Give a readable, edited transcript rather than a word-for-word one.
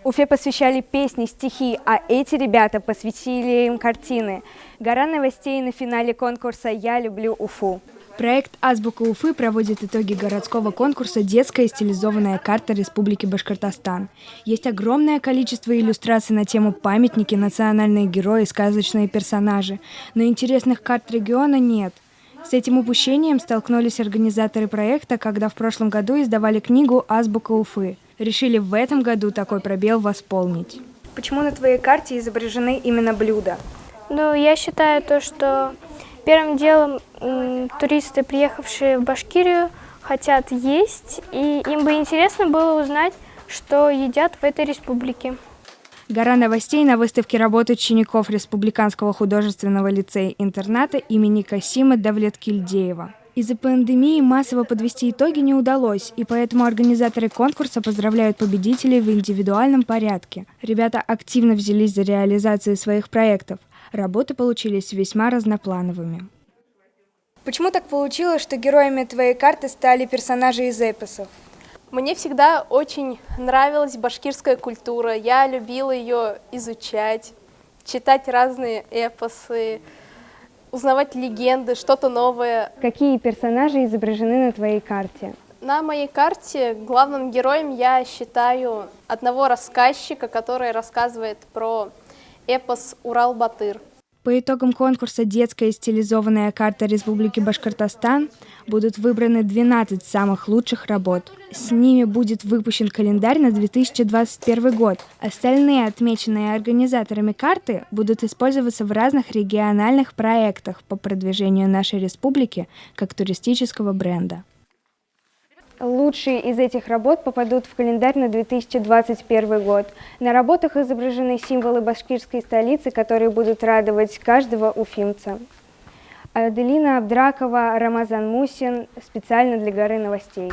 Уфе посвящали песни, стихи, а эти ребята посвятили им картины. Гора новостей на финале конкурса «Я люблю Уфу». Проект «Азбука Уфы» проводит итоги городского конкурса «Детская стилизованная карта Республики Башкортостан». Есть огромное количество иллюстраций на тему памятники, национальные герои, сказочные персонажи, но интересных карт региона нет. С этим упущением столкнулись организаторы проекта, когда в прошлом году издавали книгу «Азбука Уфы». Решили в этом году такой пробел восполнить. Почему на твоей карте изображены именно блюда? Я считаю то, что первым делом туристы, приехавшие в Башкирию, хотят есть, и им бы интересно было узнать, что едят в этой республике. Гора новостей на выставке работ учеников Республиканского художественного лицея-интерната имени Касима Давлеткильдеева. Из-за пандемии массово подвести итоги не удалось, и поэтому организаторы конкурса поздравляют победителей в индивидуальном порядке. Ребята активно взялись за реализацию своих проектов. Работы получились весьма разноплановыми. Почему так получилось, что героями твоей карты стали персонажи из эпосов? Мне всегда очень нравилась башкирская культура. Я любила ее изучать, читать разные эпосы, узнавать легенды, что-то новое. Какие персонажи изображены на твоей карте? На моей карте главным героем я считаю одного рассказчика, который рассказывает про эпос «Урал-Батыр». По итогам конкурса «Детская стилизованная карта Республики Башкортостан» будут выбраны 12 самых лучших работ. С ними будет выпущен календарь на 2021 год. Остальные отмеченные организаторами карты будут использоваться в разных региональных проектах по продвижению нашей республики как туристического бренда. Лучшие из этих работ попадут в календарь на 2021 год. На работах изображены символы башкирской столицы, которые будут радовать каждого уфимца. Аделина Абдракова, Рамазан Мусин. Специально для горы новостей.